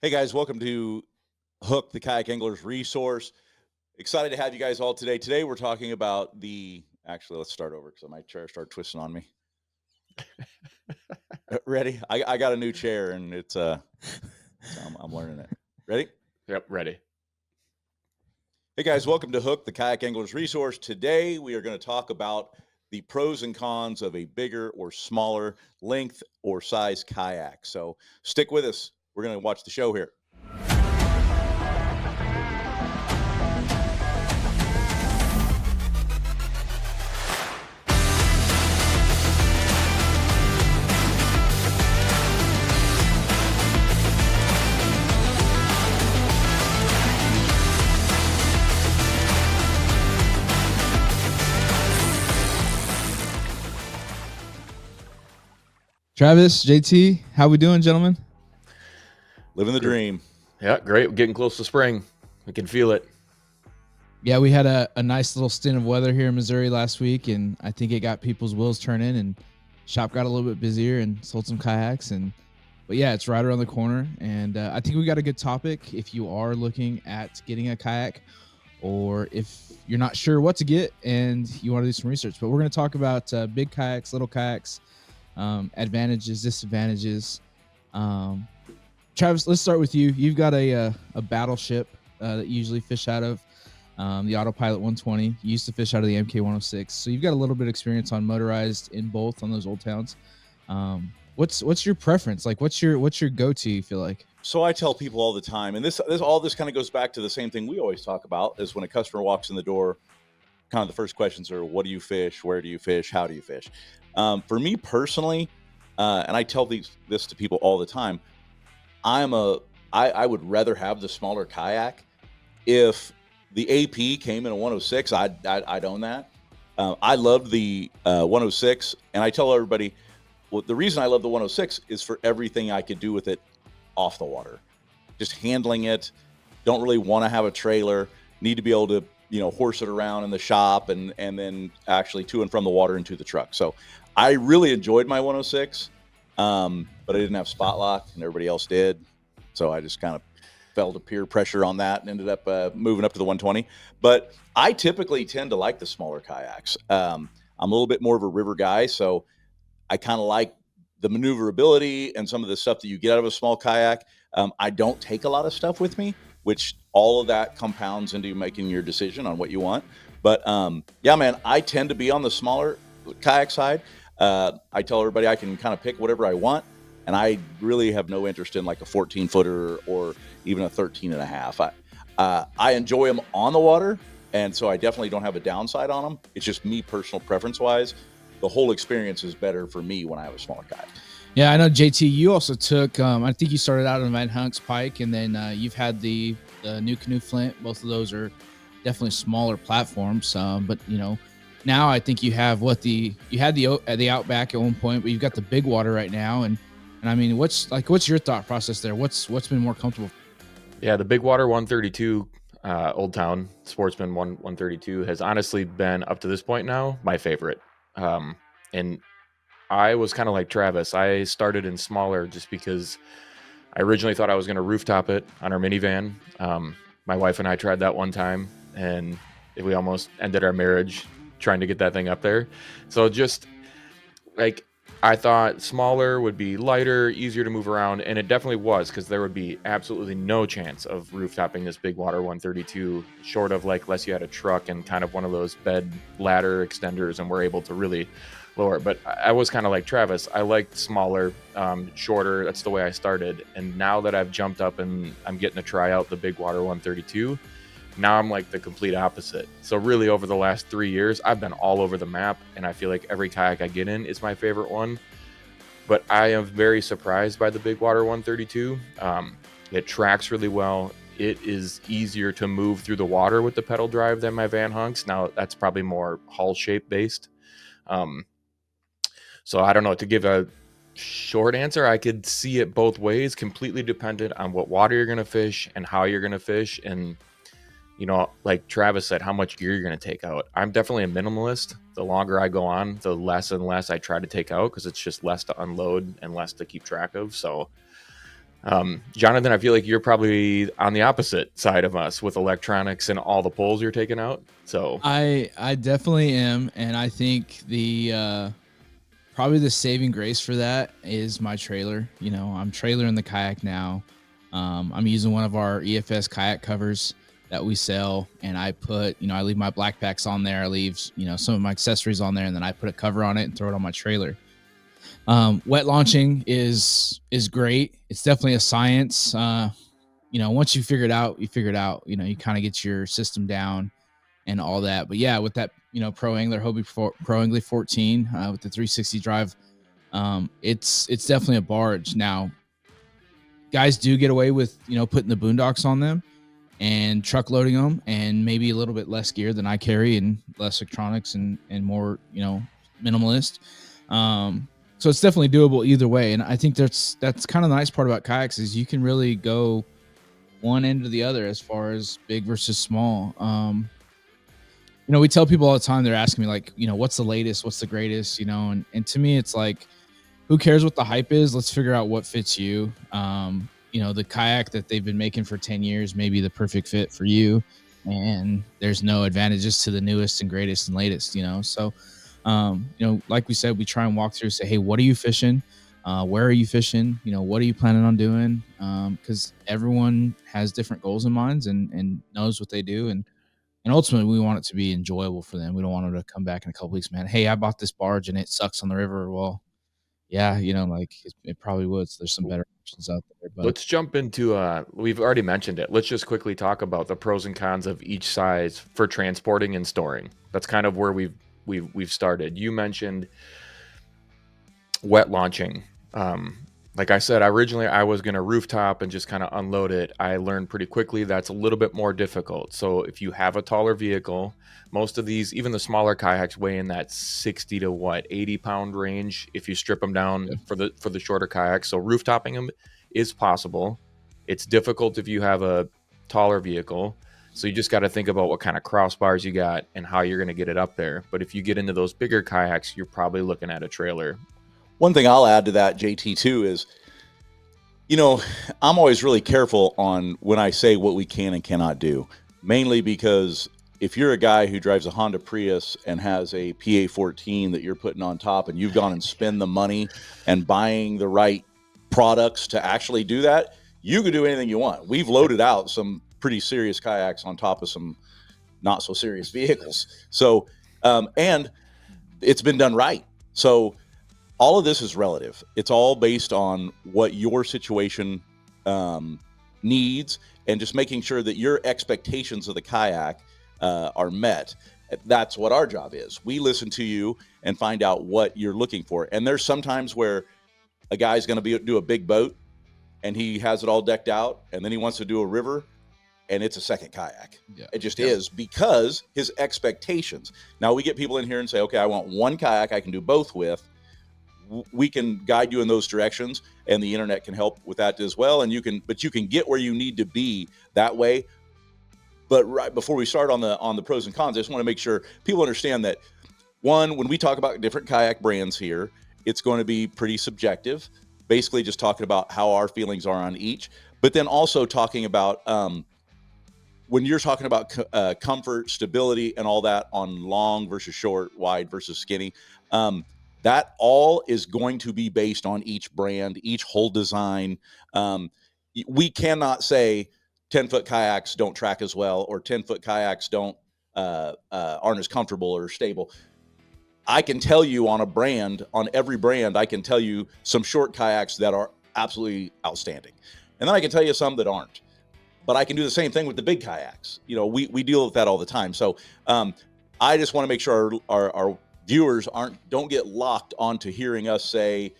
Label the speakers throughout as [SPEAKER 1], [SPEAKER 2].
[SPEAKER 1] Hey guys, welcome to Hook, the Kayak Angler's Resource. Excited to have you guys all today. Today we're talking about actually, let's start over because my chair started twisting on me. Ready? I got a new chair and so I'm learning it. Ready?
[SPEAKER 2] Yep, ready.
[SPEAKER 1] Hey guys, welcome to Hook, the Kayak Angler's Resource. Today we are going to talk about the pros and cons of a bigger or smaller length or size kayak. So stick with us. We're going to watch the show here.
[SPEAKER 3] Travis, JT, how we doing, gentlemen?
[SPEAKER 1] Living the dream.
[SPEAKER 2] Yeah, great. We're getting close to spring. We can feel it.
[SPEAKER 3] Yeah, we had a nice little stint of weather here in Missouri last week, and I think it got people's wheels turning, and shop got a little bit busier and sold some kayaks. But yeah, it's right around the corner, and I think we got a good topic if you are looking at getting a kayak, or if you're not sure what to get and you want to do some research. But we're going to talk about big kayaks, little kayaks, advantages, disadvantages. Travis, let's start with you. You've got a battleship that you usually fish out of, the Autopilot 120. You used to fish out of the MK 106, so you've got a little bit of experience on motorized in both on those old towns. What's your preference? Like, what's your go-to? You feel like?
[SPEAKER 1] So I tell people all the time, and this kind of goes back to the same thing we always talk about: is when a customer walks in the door, kind of the first questions are, "What do you fish? Where do you fish? How do you fish?" For me personally, and I tell this to people all the time, I would rather have the smaller kayak. If the AP came in a 106, I'd own that. I love the 106, and I tell everybody, well, the reason I love the 106 is for everything I could do with it off the water. Just handling it, don't really want to have a trailer, need to be able to, horse it around in the shop and then actually to and from the water into the truck. So I really enjoyed my 106, but I didn't have spot lock and everybody else did. So I just kind of fell to peer pressure on that and ended up moving up to the 120. But I typically tend to like the smaller kayaks. I'm a little bit more of a river guy, so I kind of like the maneuverability and some of the stuff that you get out of a small kayak. I don't take a lot of stuff with me, which all of that compounds into making your decision on what you want. But yeah, man, I tend to be on the smaller kayak side. I tell everybody I can kind of pick whatever I want, and I really have no interest in like a 14 footer or even a 13 and a half. I enjoy them on the water, and so I definitely don't have a downside on them. It's just me personal preference wise. The whole experience is better for me when I have a smaller kayak.
[SPEAKER 3] Yeah, I know, JT, you also took, I think you started out on Van Hunk's Pike, and then you've had the New Canoe Flint. Both of those are definitely smaller platforms. But, now I think you have you had the Outback at one point, but you've got the BigWater right now. And I mean, what's your thought process there? What's been more comfortable?
[SPEAKER 2] Yeah, the BigWater 132, Old Town Sportsman 132 has honestly been, up to this point now, my favorite. And I was kind of like Travis. I started in smaller just because I originally thought I was going to rooftop it on our minivan. My wife and I tried that one time, and we almost ended our marriage trying to get that thing up there. So just like, I thought smaller would be lighter, easier to move around, and it definitely was, because there would be absolutely no chance of rooftopping this BigWater 132, short of like unless you had a truck and kind of one of those bed ladder extenders and were able to really lower it. But I was kind of like Travis. I liked smaller, shorter. That's the way I started. And now that I've jumped up and I'm getting to try out the BigWater 132, now I'm like the complete opposite. So really, over the last 3 years, I've been all over the map, and I feel like every kayak I get in is my favorite one. But I am very surprised by the BigWater 132. It tracks really well. It is easier to move through the water with the pedal drive than my Van Hunks. Now, that's probably more hull shape based. So I don't know, to give a short answer, I could see it both ways, completely dependent on what water you're going to fish and how you're going to fish. And like Travis said, how much gear you're going to take out. I'm definitely a minimalist. The longer I go on, the less and less I try to take out, because it's just less to unload and less to keep track of. So Jonathan, I feel like you're probably on the opposite side of us with electronics and all the poles you're taking out. So
[SPEAKER 3] I definitely am, and I think the probably the saving grace for that is my trailer. You know, I'm trailering the kayak now. I'm using one of our EFS kayak covers that we sell, and I put, you know, I leave my black packs on there. I leave, you know, some of my accessories on there, and then I put a cover on it and throw it on my trailer. Wet launching is great. It's definitely a science. You know, once you figure it out, you figure it out. You know, you kind of get your system down and all that. But yeah, with that, you know, Pro Angler Hobie Pro Angler 14 with the 360 drive, it's definitely a barge. Now, guys do get away with, you know, putting the boondocks on them and truck loading them, and maybe a little bit less gear than I carry and less electronics and more, you know, minimalist. So it's definitely doable either way. And I think that's kind of the nice part about kayaks is you can really go one end or the other as far as big versus small. You know, we tell people all the time, they're asking me like, you know, what's the latest, what's the greatest, you know, and to me, it's like, who cares what the hype is? Let's figure out what fits you. You know, the kayak that they've been making for 10 years may be the perfect fit for you. And there's no advantages to the newest and greatest and latest, you know? So, you know, like we said, we try and walk through, say, hey, what are you fishing? Where are you fishing? You know, what are you planning on doing? Because everyone has different goals in minds and knows what they do. And ultimately, we want it to be enjoyable for them. We don't want them to come back in a couple weeks, man. Hey, I bought this barge and it sucks on the river. Well, yeah, you know, like it probably would. So there's some better options out there. But
[SPEAKER 2] let's jump into we've already mentioned it. Let's just quickly talk about the pros and cons of each size for transporting and storing. That's kind of where we've started. You mentioned wet launching. Like I said, originally I was going to rooftop and just kind of unload it. I learned pretty quickly that's a little bit more difficult. So if you have a taller vehicle, most of these, even the smaller kayaks, weigh in that 60 to 80-pound range if you strip them down for the shorter kayaks. So rooftopping them is possible. It's difficult if you have a taller vehicle. So you just got to think about what kind of crossbars you got and how you're going to get it up there. But if you get into those bigger kayaks, you're probably looking at a trailer.
[SPEAKER 1] One thing I'll add to that, JT, too, is, you know, I'm always really careful on when I say what we can and cannot do, mainly because if you're a guy who drives a Honda Prius and has a PA14 that you're putting on top and you've gone and spend the money and buying the right products to actually do that, you can do anything you want. We've loaded out some pretty serious kayaks on top of some not so serious vehicles. So, and it's been done right. So, all of this is relative. It's all based on what your situation needs and just making sure that your expectations of the kayak are met. That's what our job is. We listen to you and find out what you're looking for. And there's sometimes where a guy's going to do a big boat and he has it all decked out and then he wants to do a river and it's a second kayak. Yeah. It just is because his expectations. Now we get people in here and say, okay, I want one kayak I can do both with. We can guide you in those directions and the internet can help with that as well. And you can get where you need to be that way. But right before we start on the pros and cons, I just want to make sure people understand that one, when we talk about different kayak brands here, it's going to be pretty subjective, basically just talking about how our feelings are on each, but then also talking about, when you're talking about comfort, stability, and all that on long versus short, wide versus skinny, that all is going to be based on each brand, each hull design. We cannot say 10-foot kayaks don't track as well, or 10-foot kayaks aren't as comfortable or stable. I can tell you on every brand, I can tell you some short kayaks that are absolutely outstanding. And then I can tell you some that aren't. But I can do the same thing with the big kayaks. You know, we deal with that all the time. So I just want to make sure our viewers don't get locked onto hearing us say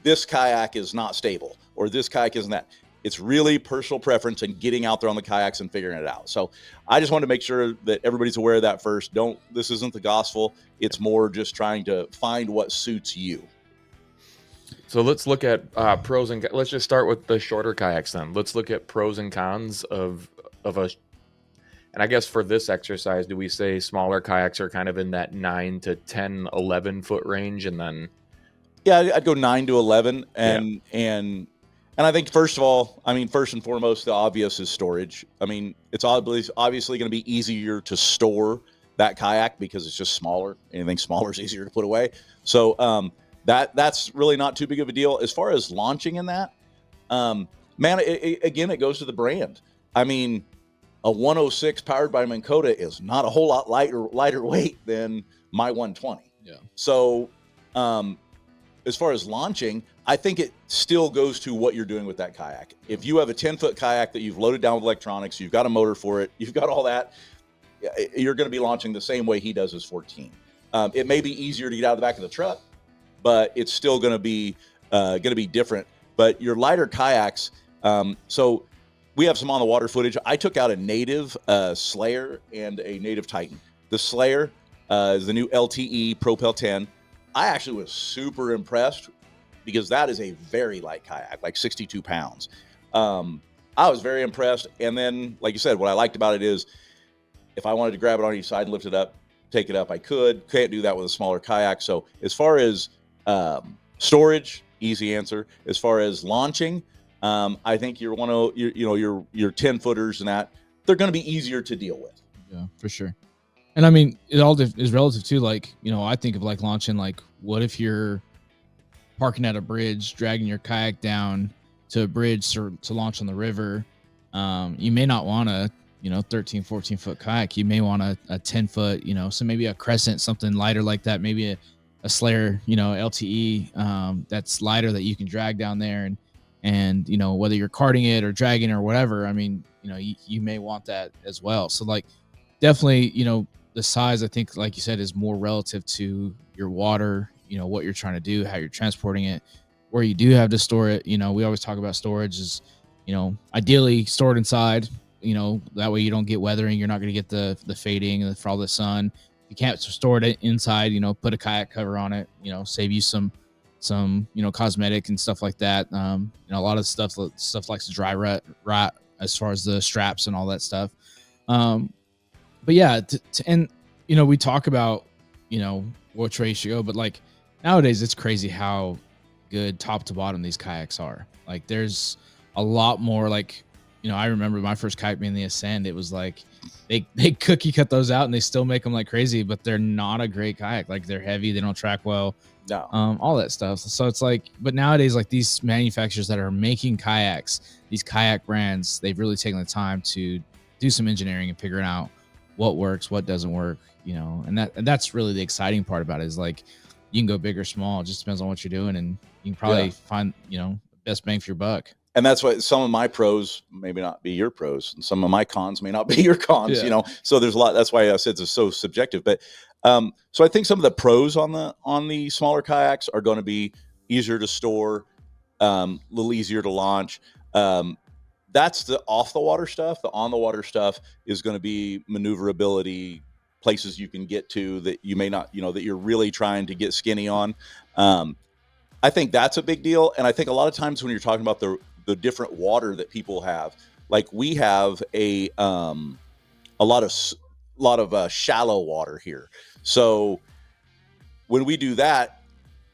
[SPEAKER 1] this kayak is not stable or this kayak isn't that. It's really personal preference and getting out there on the kayaks and figuring it out. So I just want to make sure that everybody's aware of that first. This isn't the gospel. It's more just trying to find what suits you.
[SPEAKER 2] So let's look at pros and let's just start with the shorter kayaks then. Let's look at pros and cons of a. And I guess for this exercise, do we say smaller kayaks are kind of in that 9 to 10, 11 foot range, and then?
[SPEAKER 1] Yeah, I'd go 9 to 11, and And I think first and foremost, the obvious is storage. I mean, it's obviously going to be easier to store that kayak because it's just smaller. Anything smaller is easier to put away. So that's really not too big of a deal. As far as launching in that, man, again, it goes to the brand. I mean, a 106 powered by Minn Kota is not a whole lot lighter weight than my 120.
[SPEAKER 3] Yeah.
[SPEAKER 1] So as far as launching, I think it still goes to what you're doing with that kayak. If you have a 10-foot kayak that you've loaded down with electronics, you've got a motor for it, you've got all that, you're going to be launching the same way he does his 14. It may be easier to get out of the back of the truck, but it's still going to be different. But your lighter kayaks, so we have some on the water footage. I took out a native Slayer and a native Titan. The Slayer is the new LTE Propel 10. I actually was super impressed because that is a very light kayak, like 62 pounds. I was very impressed. And then, like you said, what I liked about it is if I wanted to grab it on each side and lift it up, take it up, I could. Can't do that with a smaller kayak. So as far as storage, easy answer. As far as launching, I think your 10 footers and that, they're going to be easier to deal with.
[SPEAKER 3] Yeah, for sure. And I mean, it all is relative to, like, I think of like launching, like, what if you're parking at a bridge, dragging your kayak down to a bridge to launch on the river. You may not want a 13, 14 foot kayak. You may want a 10 foot, so maybe a Crescent, something lighter like that, maybe a Slayer, LTE, that's lighter that you can drag down there. And whether you're carting it or dragging or whatever, I mean, you may want that as well. So, like, definitely, the size, I think, like you said, is more relative to your water, what you're trying to do, how you're transporting it, where you do have to store it. We always talk about storage is, ideally stored inside, that way you don't get weathering. You're not going to get the fading for all the sun. If you can't store it inside, put a kayak cover on it, save you some cosmetic and stuff like that. A lot of stuff likes to dry rot as far as the straps and all that stuff. But yeah, and we talk about which way you should go, but like nowadays it's crazy how good top to bottom these kayaks are. Like, there's a lot more, like, I remember my first kayak being the Ascend. It was like they cookie cut those out and they still make them like crazy, but they're not a great kayak. Like, they're heavy, they don't track well, all that stuff. So it's like, but nowadays, like, these manufacturers that are making kayaks, these kayak brands, they've really taken the time to do some engineering and figuring out what works, what doesn't work, and that's really the exciting part about it, is like, you can go big or small. It just depends on what you're doing, and you can probably find, best bang for your buck.
[SPEAKER 1] And that's why some of my pros maybe not be your pros, and some of my cons may not be your cons, so there's a lot. That's why I said it's so subjective. But so I think some of the pros on the smaller kayaks are going to be easier to store, a little easier to launch. That's the off the water stuff. The on the water stuff is going to be maneuverability, places you can get to that you may not, that you're really trying to get skinny on. I think that's a big deal. And I think a lot of times when you're talking about the different water that people have, like, we have a lot of shallow water here. So when we do that,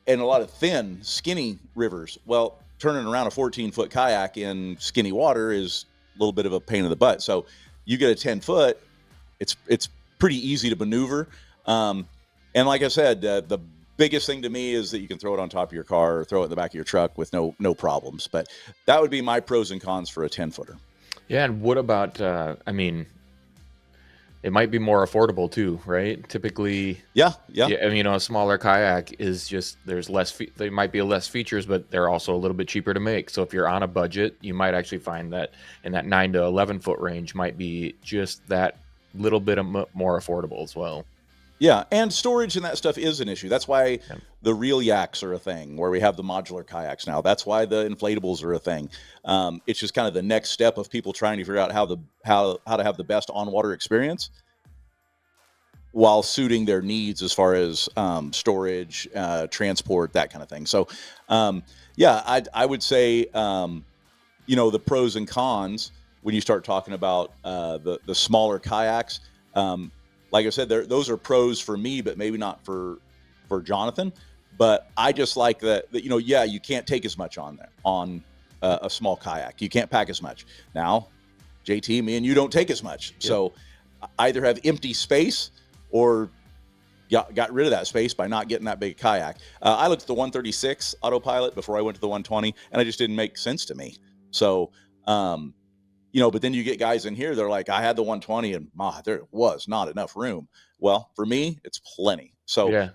[SPEAKER 1] and a lot of thin, skinny rivers, well, turning around a 14-foot kayak in skinny water is a little bit of a pain in the butt. So you get a 10-foot, it's pretty easy to maneuver. And like I said, the biggest thing to me is that you can throw it on top of your car or throw it in the back of your truck with no problems. But that would be my pros and cons for a 10-footer.
[SPEAKER 2] Yeah, and what about, I mean, it might be more affordable too, right? Typically,
[SPEAKER 1] yeah.
[SPEAKER 2] I mean, a smaller kayak is just, there's less, they might be less features, but they're also a little bit cheaper to make. So if you're on a budget, you might actually find that in that 9 to 11 foot range might be just that little bit more affordable as well.
[SPEAKER 1] Yeah, and storage and that stuff is an issue. That's why the real yaks are a thing, where we have the modular kayaks now. That's why the inflatables are a thing. It's just kind of the next step of people trying to figure out how to have the best on-water experience while suiting their needs as far as storage, transport, that kind of thing. So, I would say, the pros and cons when you start talking about the smaller kayaks. Like I said, those are pros for me, but maybe not for Jonathan. But I just like that you can't take as much on a small kayak. You can't pack as much. Now, JT, me and you don't take as much. Yep. So either have empty space or got rid of that space by not getting that big kayak. I looked at the 136 autopilot before I went to the 120, and it just didn't make sense to me. So, but then you get guys in here, they're like, I had the 120 and there was not enough room. Well, for me, it's plenty. So,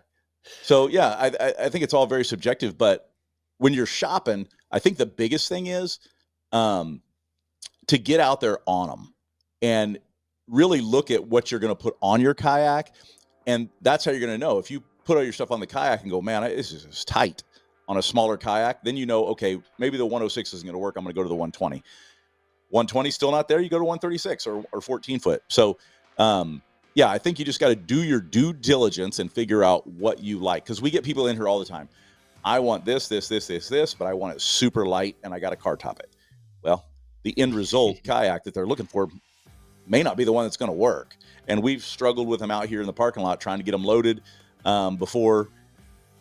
[SPEAKER 1] I think it's all very subjective, but when you're shopping, I think the biggest thing is to get out there on them and really look at what you're going to put on your kayak. And that's how you're going to know. If you put all your stuff on the kayak and go, man, this is just tight on a smaller kayak, then you know, okay, maybe the 106 isn't going to work. I'm going to go to the 120. 120 still not there. You go to 136 or 14 foot. So, I think you just got to do your due diligence and figure out what you like. Because we get people in here all the time. I want this, but I want it super light and I got to car top it. Well, the end result kayak that they're looking for may not be the one that's going to work. And we've struggled with them out here in the parking lot, trying to get them loaded before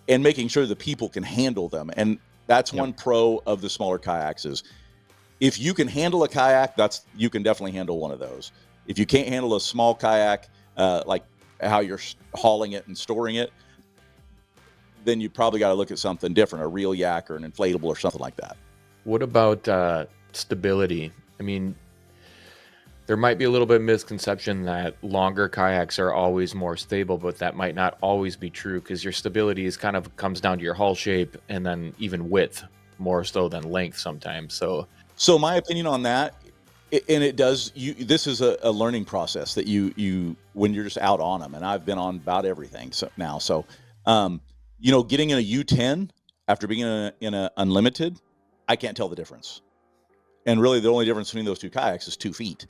[SPEAKER 1] and making sure the people can handle them. And that's one pro of the smaller kayaks is if you can handle a kayak, you can definitely handle one of those. If you can't handle a small kayak, like how you're hauling it and storing it, then you probably got to look at something different, a real yak or an inflatable or something like that.
[SPEAKER 2] What about stability? I mean, there might be a little bit of misconception that longer kayaks are always more stable, but that might not always be true because your stability is kind of comes down to your hull shape and then even width more so than length sometimes. So
[SPEAKER 1] my opinion on that, and it does, this is a learning process that you when you're just out on them, and I've been on about everything now. So, getting in a U10 after being in a unlimited, I can't tell the difference. And really the only difference between those two kayaks is 2 feet.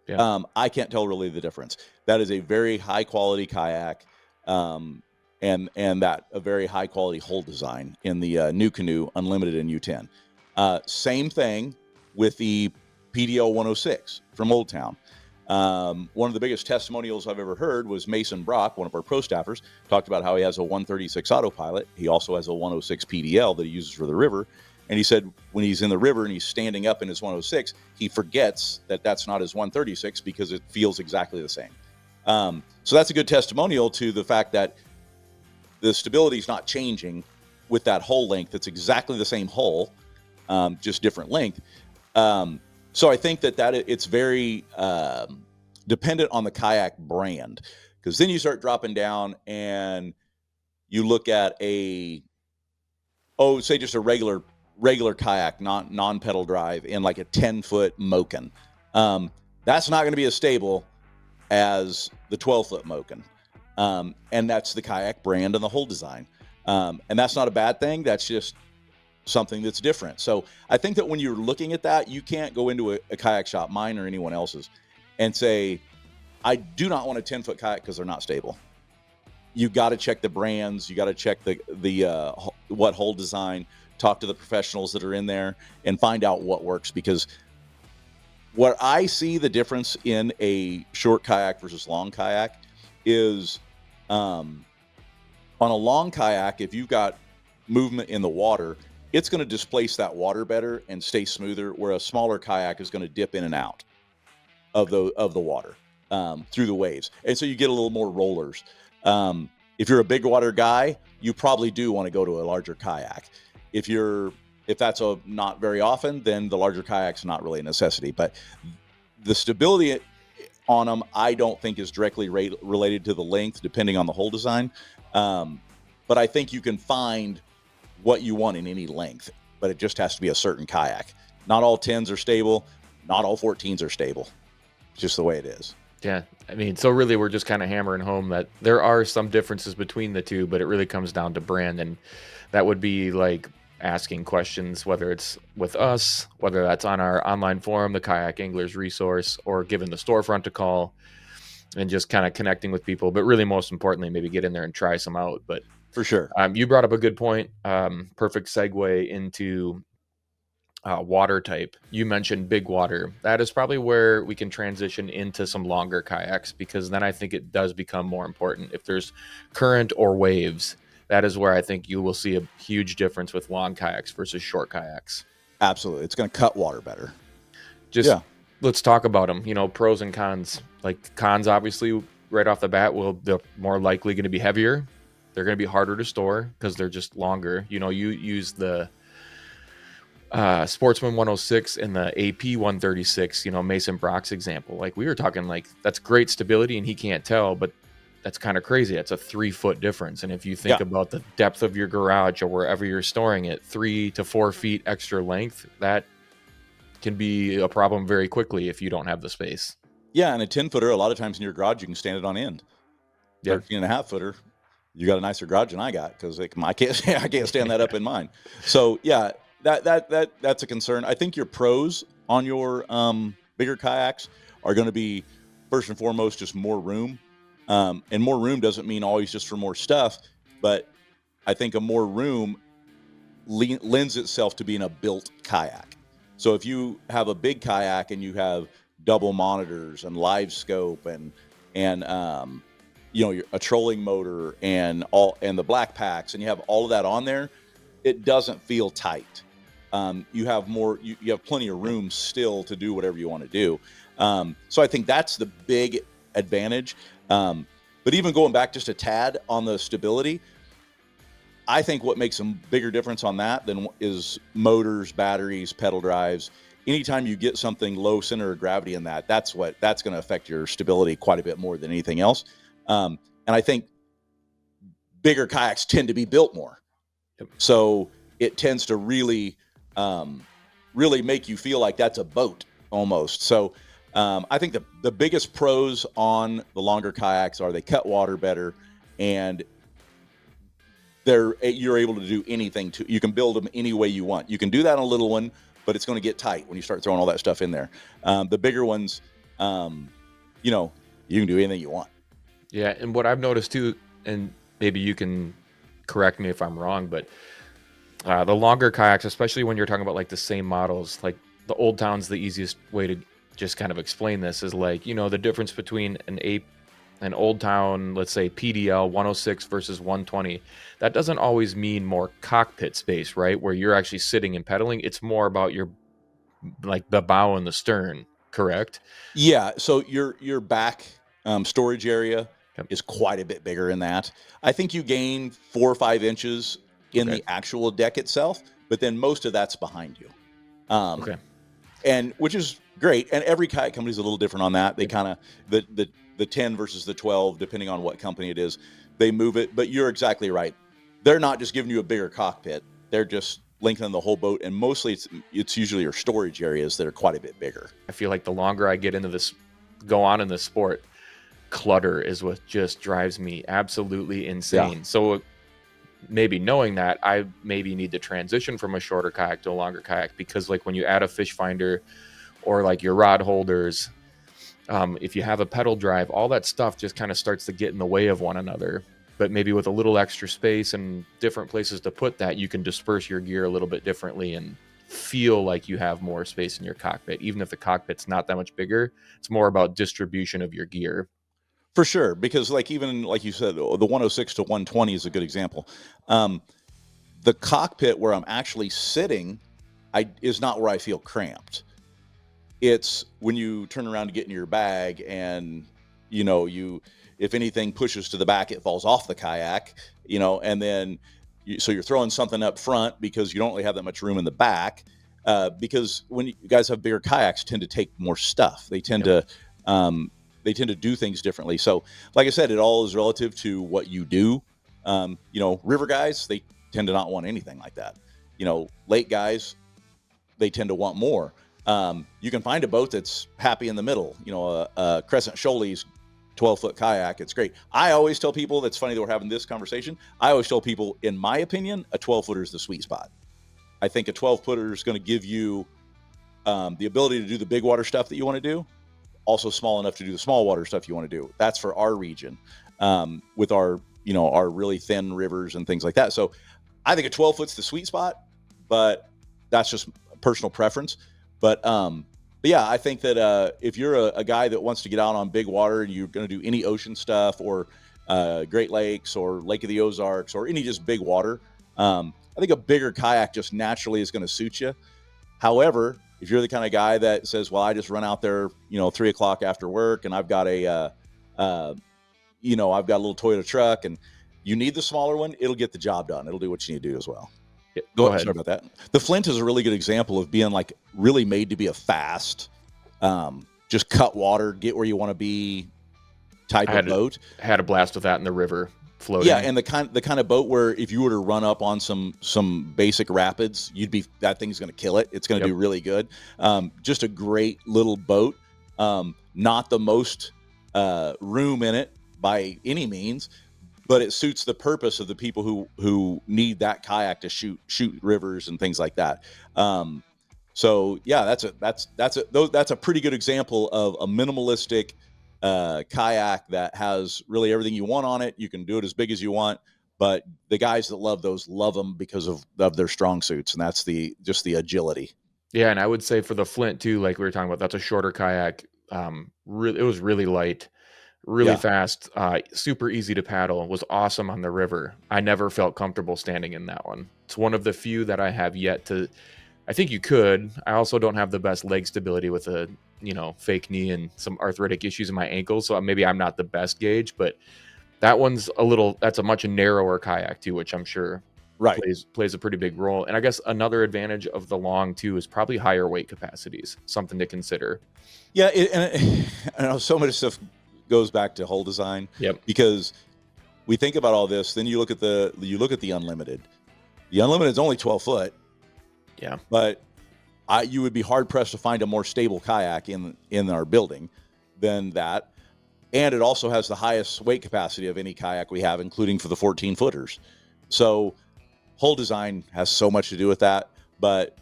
[SPEAKER 1] Yeah. I can't tell really the difference. That is a very high quality kayak, and that a very high quality hull design in the New Canoe Unlimited and U10. Same thing with the PDL 106 from Old Town. One of the biggest testimonials I've ever heard was Mason Brock, one of our pro staffers, talked about how he has a 136 autopilot. He also has a 106 PDL that he uses for the river. And he said when he's in the river and he's standing up in his 106, he forgets that that's not his 136 because it feels exactly the same. So that's a good testimonial to the fact that the stability is not changing with that hull length. It's exactly the same hull, just different length. So I think that it's very dependent on the kayak brand, because then you start dropping down and you look at say just a regular kayak, non-pedal drive in like a 10-foot Moken. That's not going to be as stable as the 12-foot Moken. And that's the kayak brand and the hull design. And that's not a bad thing. That's just something that's different. So I think that when you're looking at that, you can't go into a kayak shop, mine or anyone else's, and say, I do not want a 10-foot kayak because they're not stable. You got to check the brands. You got to check the what hull design, talk to the professionals that are in there and find out what works. Because what I see the difference in a short kayak versus long kayak is on a long kayak, if you've got movement in the water, it's going to displace that water better and stay smoother, where a smaller kayak is going to dip in and out of the water through the waves. And so you get a little more rollers. If you're a big water guy, you probably do want to go to a larger kayak. If that's not very often, then the larger kayak's not really a necessity. But the stability on them, I don't think is directly related to the length, depending on the hull design. But I think you can find what you want in any length, but it just has to be a certain kayak. Not all 10s are stable. Not all 14s are stable. It's just the way it is.
[SPEAKER 2] Yeah. I mean, so really we're just kind of hammering home that there are some differences between the two, but it really comes down to brand. And that would be like asking questions, whether it's with us, whether that's on our online forum, the Kayak Anglers resource, or giving the storefront a call and just kind of connecting with people. But really, most importantly, maybe get in there and try some out. But
[SPEAKER 1] for sure,
[SPEAKER 2] you brought up a good point. Perfect segue into water type. You mentioned BigWater. That is probably where we can transition into some longer kayaks, because then I think it does become more important. If there's current or waves, that is where I think you will see a huge difference with long kayaks versus short kayaks.
[SPEAKER 1] Absolutely. It's going to cut water better.
[SPEAKER 2] Just let's talk about them, pros and cons. Like cons, obviously, right off the bat, they're more likely going to be heavier. They're going to be harder to store because they're just longer. You use the Sportsman 106 and the AP 136, Mason Brock's example. Like we were talking, like that's great stability and he can't tell, but that's kind of crazy. It's a 3-foot difference. And if you think about the depth of your garage or wherever you're storing it, 3 to 4 feet extra length, that can be a problem very quickly if you don't have the space.
[SPEAKER 1] Yeah, and a 10-footer, a lot of times in your garage, you can stand it on end. 13.5-footer, you got a nicer garage than I got because I can't stand that up in mine. So yeah, that's a concern. I think your pros on your bigger kayaks are going to be first and foremost just more room. And more room doesn't mean always just for more stuff, but I think a more room lends itself to being a built kayak. So if you have a big kayak and you have double monitors and live scope and a trolling motor and the black packs, and you have all of that on there, it doesn't feel tight. You have you have plenty of room still to do whatever you want to do. So I think that's the big advantage. But even going back just a tad on the stability, I think what makes a bigger difference on that is motors, batteries, pedal drives. Anytime you get something low center of gravity in that's going to affect your stability quite a bit more than anything else. And I think bigger kayaks tend to be built more. So it tends to really make you feel like that's a boat almost. So I think the biggest pros on the longer kayaks are they cut water better, and you're able to do anything you can build them any way you want. You can do that on a little one, but it's going to get tight when you start throwing all that stuff in there. The bigger ones, you can do anything you want.
[SPEAKER 2] Yeah, and what I've noticed too, and maybe you can correct me if I'm wrong, but the longer kayaks, especially when you're talking about like the same models, like the Old Town's the easiest way to just kind of explain this is like, the difference between an Old Town, let's say PDL 106 versus 120, that doesn't always mean more cockpit space, right? Where you're actually sitting and pedaling. It's more about your, like the bow and the stern, correct?
[SPEAKER 1] Yeah. So your back storage area is quite a bit bigger in that. I think you gain 4 or 5 inches in the actual deck itself, but then most of that's behind you. And which is great. And every kayak company is a little different on that. They kind of the 10 versus the 12, depending on what company it is, they move it. But you're exactly right. They're not just giving you a bigger cockpit. They're just lengthening the whole boat. And mostly it's usually your storage areas that are quite a bit bigger.
[SPEAKER 2] I feel like the longer I get into this, go on in this sport, clutter is what just drives me absolutely insane. Yeah. So maybe knowing that, I maybe need to transition from a shorter kayak to a longer kayak, because like when you add a fish finder or like your rod holders, if you have a pedal drive, all that stuff just kind of starts to get in the way of one another. But maybe with a little extra space and different places to put that, you can disperse your gear a little bit differently and feel like you have more space in your cockpit. Even if the cockpit's not that much bigger, it's more about distribution of your gear.
[SPEAKER 1] For sure, because even like you said, the 106 to 120 is a good example. The cockpit where I'm actually sitting is not where I feel cramped. It's when you turn around to get in your bag and, if anything pushes to the back, it falls off the kayak, and then so you're throwing something up front because you don't really have that much room in the back, because when you guys have bigger kayaks, tend to take more stuff. They tend to do things differently. So like I said, it all is relative to what you do. River guys, they tend to not want anything like that. Lake guys, they tend to want more. You can find a boat that's happy in the middle, a Crescent Shoally's 12-foot kayak. It's great. I always tell people, that's funny that we're having this conversation. I always tell people, in my opinion, a 12-footer is the sweet spot. I think a 12-footer is going to give you the ability to do the big water stuff that you want to do, also small enough to do the small water stuff you want to do. That's for our region, with our really thin rivers and things like that. So I think a 12-foot's the sweet spot, but that's just personal preference. But yeah, I think that if you're a guy that wants to get out on big water and you're going to do any ocean stuff or Great Lakes or Lake of the Ozarks or any just big water, I think a bigger kayak just naturally is going to suit you. However, if you're the kind of guy that says, well, I just run out there, 3:00 after work, and I've got I've got a little Toyota truck, and you need the smaller one, it'll get the job done. It'll do what you need to do as well.
[SPEAKER 2] Yeah,
[SPEAKER 1] Go
[SPEAKER 2] go
[SPEAKER 1] ahead.
[SPEAKER 2] ahead.
[SPEAKER 1] Sorry about that. The Flint is a really good example of being like really made to be a fast, just cut water, get where you want to be type of boat.
[SPEAKER 2] Had a blast with that in the river floating.
[SPEAKER 1] Yeah, and the kind of boat where if you were to run up on some basic rapids, that thing's going to kill it. It's going to do really good. Just a great little boat. Not the most room in it by any means, but it suits the purpose of the people who need that kayak to shoot rivers and things like that. So yeah, that's a pretty good example of a minimalistic kayak that has really everything you want on it. You can do it as big as you want, but the guys that love those love them because of their strong suits, and that's just the agility.
[SPEAKER 2] Yeah, and I would say for the Flint too, like we were talking about, that's a shorter kayak. It was really light, really fast, super easy to paddle. Was awesome on the river. I never felt comfortable standing in that one. It's one of the few that I have yet to. I think you could. I also don't have the best leg stability with a fake knee and some arthritic issues in my ankles, so maybe I'm not the best gauge. But that's a much narrower kayak too, which I'm sure plays a pretty big role. And I guess another advantage of the long too is probably higher weight capacities, something to consider.
[SPEAKER 1] Yeah, I know so much stuff goes back to hull design.
[SPEAKER 2] Yep.
[SPEAKER 1] Because we think about all this, then you look at the unlimited. The unlimited is only 12 foot.
[SPEAKER 2] Yeah.
[SPEAKER 1] But you would be hard pressed to find a more stable kayak in our building than that. And it also has the highest weight capacity of any kayak we have, including for the 14 footers. So hull design has so much to do with that. But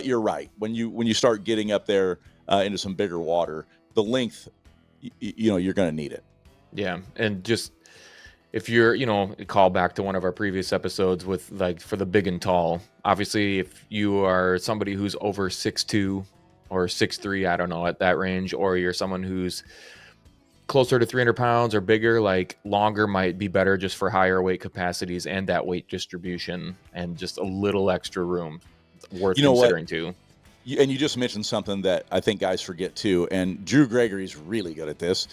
[SPEAKER 1] you're right. When you start getting up there into some bigger water, the length, you're going to need it.
[SPEAKER 2] Yeah. And just if you're, call back to one of our previous episodes with like for the big and tall, obviously if you are somebody who's over 6'2" or 6'3", I don't know, at that range, or you're someone who's closer to 300 pounds or bigger, like longer might be better just for higher weight capacities and that weight distribution and just a little extra room worth considering too.
[SPEAKER 1] And you just mentioned something that I think guys forget too, and Drew Gregory's really good at this.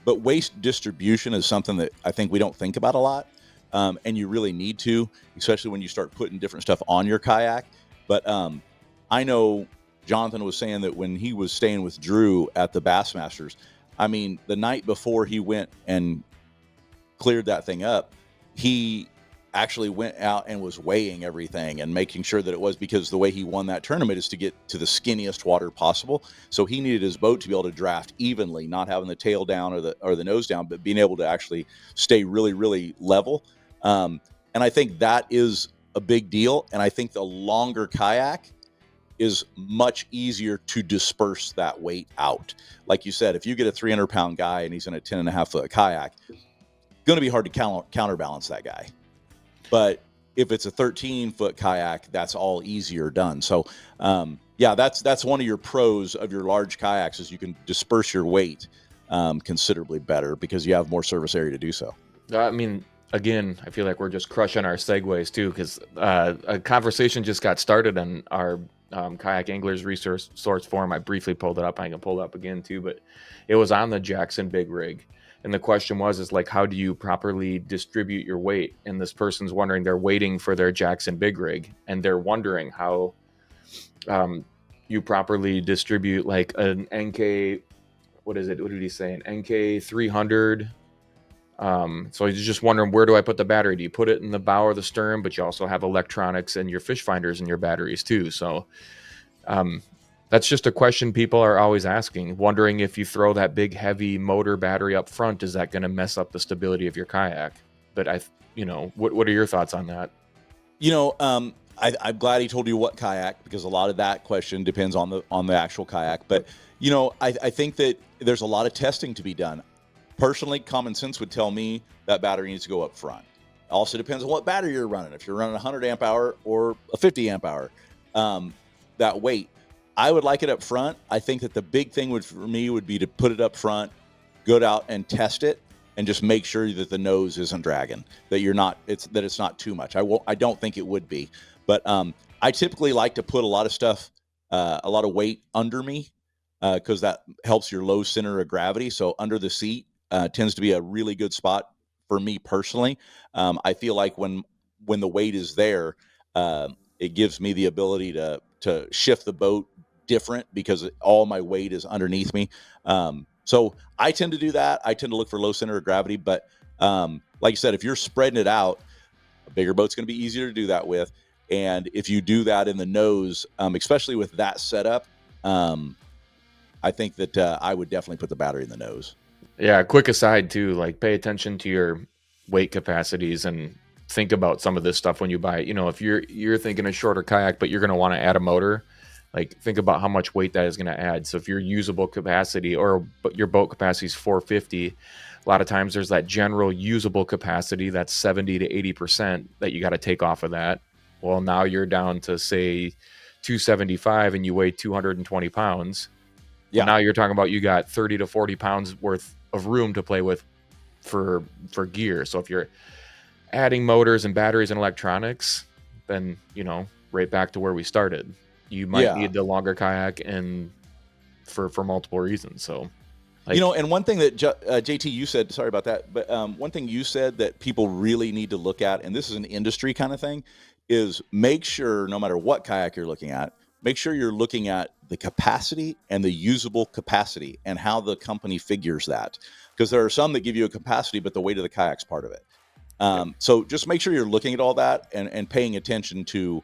[SPEAKER 1] But waste distribution is something that I think we don't think about a lot, and you really need to, especially when you start putting different stuff on your kayak. But I know Jonathan was saying that when he was staying with Drew at the Bassmasters, I mean, the night before he went and cleared that thing up, he actually went out and was weighing everything and making sure that it was, because the way he won that tournament is to get to the skinniest water possible. So he needed his boat to be able to draft evenly, not having the tail down or the nose down, but being able to actually stay really, really level. And I think that is a big deal. And I think the longer kayak is much easier to disperse that weight out. Like you said, if you get a 300-pound guy and he's in a 10.5-foot kayak, going to be hard to counterbalance that guy. But if it's a 13-foot kayak, that's all easier done. So, that's one of your pros of your large kayaks is you can disperse your weight considerably better because you have more surface area to do so.
[SPEAKER 2] I mean, again, I feel like we're just crushing our segues too, because a conversation just got started on our Kayak Anglers Resource Forum. I briefly pulled it up. I can pull it up again too, but it was on the Jackson Big Rig. And the question is like, how do you properly distribute your weight? And this person's wondering, they're waiting for their Jackson Big Rig, and they're wondering how you properly distribute like an NK, what is it? What did he say? An NK 300. So he's just wondering, where do I put the battery? Do you put it in the bow or the stern? But you also have electronics and your fish finders and your batteries too. So that's just a question people are always asking, wondering if you throw that big heavy motor battery up front, is that going to mess up the stability of your kayak? But what are your thoughts on that?
[SPEAKER 1] I'm glad he told you what kayak, because a lot of that question depends on the actual kayak. But I think that there's a lot of testing to be done. Personally, common sense would tell me that battery needs to go up front. Also depends on what battery you're running. If you're running a 100 amp hour or a 50 amp hour, that weight, I would like it up front. I think that the big thing for me would be to put it up front, go out and test it, and just make sure that the nose isn't dragging, that it's not too much. I don't think it would be, but I typically like to put a lot of stuff, a lot of weight under me, because that helps your low center of gravity. So under the seat tends to be a really good spot for me personally. I feel like when the weight is there, it gives me the ability to shift the boat different because all my weight is underneath me. So I tend to do that. I tend to look for low center of gravity, but like you said, if you're spreading it out, a bigger boat's going to be easier to do that with. And if you do that in the nose, especially with that setup, I think that I would definitely put the battery in the nose.
[SPEAKER 2] Yeah, quick aside too, like pay attention to your weight capacities and think about some of this stuff when you buy it. You know, if you're thinking a shorter kayak, but you're going to want to add a motor, like think about how much weight that is going to add. So if your usable capacity but your boat capacity is 450, a lot of times there's that general usable capacity that's 70 to 80% that you got to take off of that. Well, now you're down to say 275 and you weigh 220 pounds.
[SPEAKER 1] Yeah.
[SPEAKER 2] Well, now you're talking about you got 30 to 40 pounds worth of room to play with for gear. So if you're adding motors and batteries and electronics, then, you know, right back to where we started. You might need the longer kayak and for multiple reasons. So, like,
[SPEAKER 1] you know, and one thing that JT, you said, sorry about that, but one thing you said that people really need to look at, and this is an industry kind of thing, is make sure no matter what kayak you're looking at, make sure you're looking at the capacity and the usable capacity and how the company figures that. Because there are some that give you a capacity, but the weight of the kayak's part of it. So just make sure you're looking at all that and paying attention to,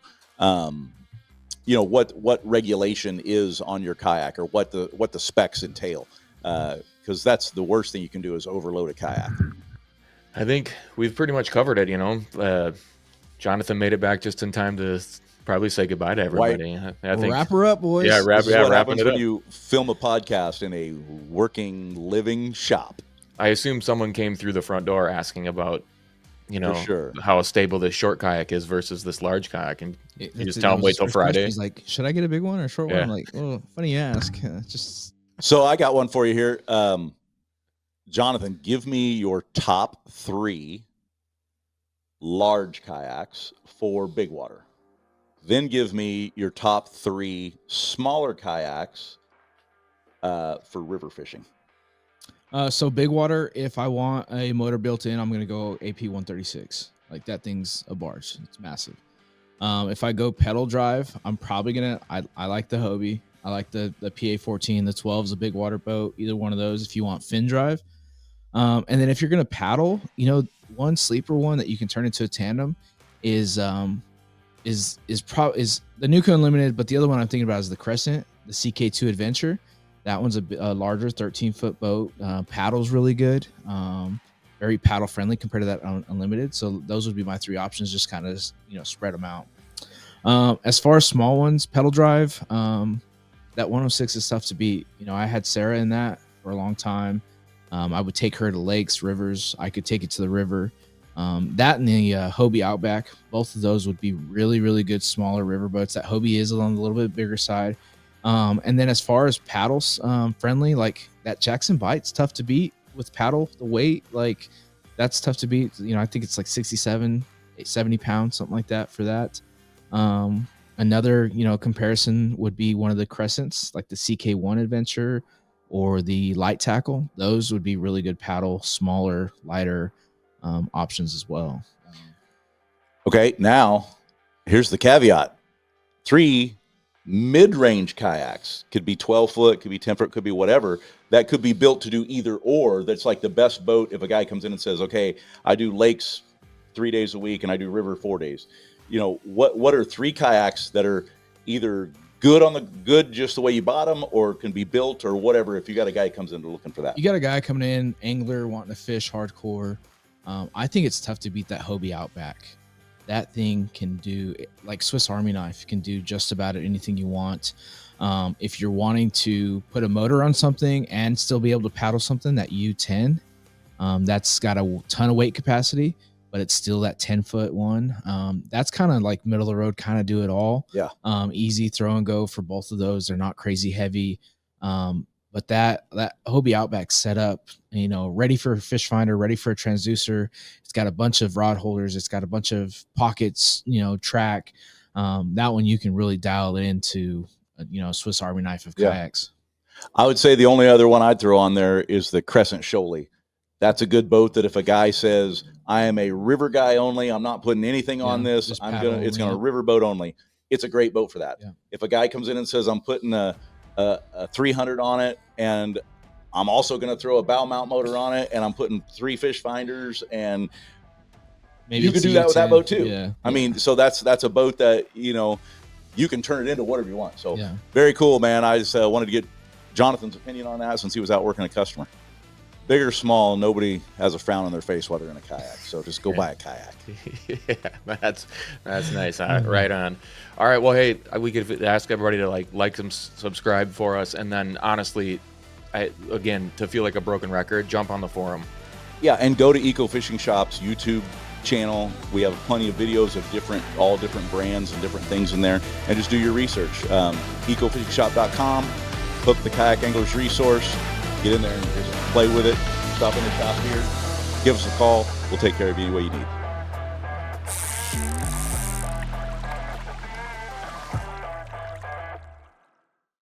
[SPEAKER 1] you know, what regulation is on your kayak or what the specs entail. Because that's the worst thing you can do is overload a kayak.
[SPEAKER 2] I think we've pretty much covered it. You know, Jonathan made it back just in time to probably say goodbye to everybody.
[SPEAKER 3] Right.
[SPEAKER 2] I think
[SPEAKER 3] wrap her up, boys.
[SPEAKER 2] Yeah,
[SPEAKER 1] This is what
[SPEAKER 2] wrapping
[SPEAKER 1] happens
[SPEAKER 2] it
[SPEAKER 1] when
[SPEAKER 2] up.
[SPEAKER 1] you film a podcast in a working, living shop.
[SPEAKER 2] I assume someone came through the front door asking about, you know,
[SPEAKER 1] sure,
[SPEAKER 2] how stable this short kayak is versus this large kayak, and you just
[SPEAKER 3] That
[SPEAKER 2] tell them
[SPEAKER 3] was
[SPEAKER 2] wait
[SPEAKER 3] his
[SPEAKER 2] till
[SPEAKER 3] first question.
[SPEAKER 2] Friday.
[SPEAKER 3] He's like, should I get a big one or a short one?
[SPEAKER 2] Yeah.
[SPEAKER 3] I'm like, oh, funny you ask. Just
[SPEAKER 1] So I got one for you here. Jonathan, give me your top 3 large kayaks for BigWater. Then give me your top 3 smaller kayaks for river fishing.
[SPEAKER 3] so BigWater, if I want a motor built in, I'm gonna go AP 136. Like that thing's a barge. It's massive. If I go pedal drive, I'm probably gonna. I like the Hobie. I like the PA 14. The 12 is a BigWater boat. Either one of those. If you want fin drive, and then if you're gonna paddle, you know, one sleeper one that you can turn into a tandem is the Nuco Unlimited, but the other one I'm thinking about is the Crescent, the CK2 Adventure. That one's a larger 13-foot boat. Paddles really good. Very paddle friendly compared to that Unlimited. So those would be my 3 options. Just kind of, you know, spread them out. As far as small ones, pedal drive, that 106 is tough to beat. You know, I had Sarah in that for a long time. I would take her to lakes, rivers. I could take it to the river. That and the Hobie Outback, both of those would be really, really good smaller river boats. That Hobie is on the little bit bigger side. And then as far as paddles friendly, like that Jackson Bite's tough to beat with paddle. The weight, like that's tough to beat. You know, I think it's like 67, 70 pounds, something like that for that. Another, you know, comparison would be one of the Crescents, like the CK1 Adventure or the Light Tackle. Those would be really good paddle, smaller, lighter options as well.
[SPEAKER 1] Okay, now here's the caveat. 3 mid-range kayaks, could be 12 foot, could be 10 foot, could be whatever, that could be built to do either or. That's like the best boat if a guy comes in and says, okay, I do lakes 3 days a week and I do river 4 days. You know, what are 3 kayaks that are either good just the way you bought them, or can be built or whatever, if you got a guy comes in looking for that?
[SPEAKER 3] You got a guy coming in, angler, wanting to fish hardcore. I think it's tough to beat that Hobie Outback. That thing can do, like Swiss Army knife, can do just about anything you want. If you're wanting to put a motor on something and still be able to paddle something, that U10, that's got a ton of weight capacity, but it's still that 10-foot one. That's kind of like middle of the road, kind of do it all.
[SPEAKER 1] Yeah.
[SPEAKER 3] Easy throw and go for both of those. They're not crazy heavy. But that Hobie Outback set up, you know, ready for a fish finder, ready for a transducer. It's got a bunch of rod holders. It's got a bunch of pockets, you know, track. that one you can really dial it into, a Swiss Army knife of
[SPEAKER 1] Yeah.
[SPEAKER 3] kayaks.
[SPEAKER 1] I would say the only other one I'd throw on there is the Crescent Shoaly. That's a good boat that if a guy says, I am a river guy only, I'm not putting anything on this,
[SPEAKER 3] just
[SPEAKER 1] it's
[SPEAKER 3] paddle
[SPEAKER 1] going to
[SPEAKER 3] only.
[SPEAKER 1] river boat only. It's a great boat for that.
[SPEAKER 3] Yeah.
[SPEAKER 1] If a guy comes in and says, I'm putting a 300 on it, and I'm also going to throw a bow mount motor on it, and I'm putting 3 fish finders, and
[SPEAKER 3] Maybe
[SPEAKER 1] you could
[SPEAKER 3] it's
[SPEAKER 1] do that with that
[SPEAKER 3] CO10.
[SPEAKER 1] boat too.
[SPEAKER 3] Yeah.
[SPEAKER 1] I mean, so that's a boat that, you can turn it into whatever you want. So
[SPEAKER 3] Yeah.
[SPEAKER 1] very cool, man. I just wanted to get Jonathan's opinion on that since he was out working a customer. Big or small, nobody has a frown on their face while they're in a kayak. So just go buy a kayak.
[SPEAKER 2] Yeah, that's nice. Right on. All right. Well, hey, we could ask everybody to like and subscribe for us, and then honestly, again, to feel like a broken record, jump on the forum.
[SPEAKER 1] Yeah, and go to Eco Fishing Shop's YouTube channel. We have plenty of videos of all different brands and different things in there, and just do your research. EcoFishingShop.com. Hook the Kayak Anglers Resource. Get in there and just play with it. Stop in the shop here. Give us a call. We'll take care of you any way you need.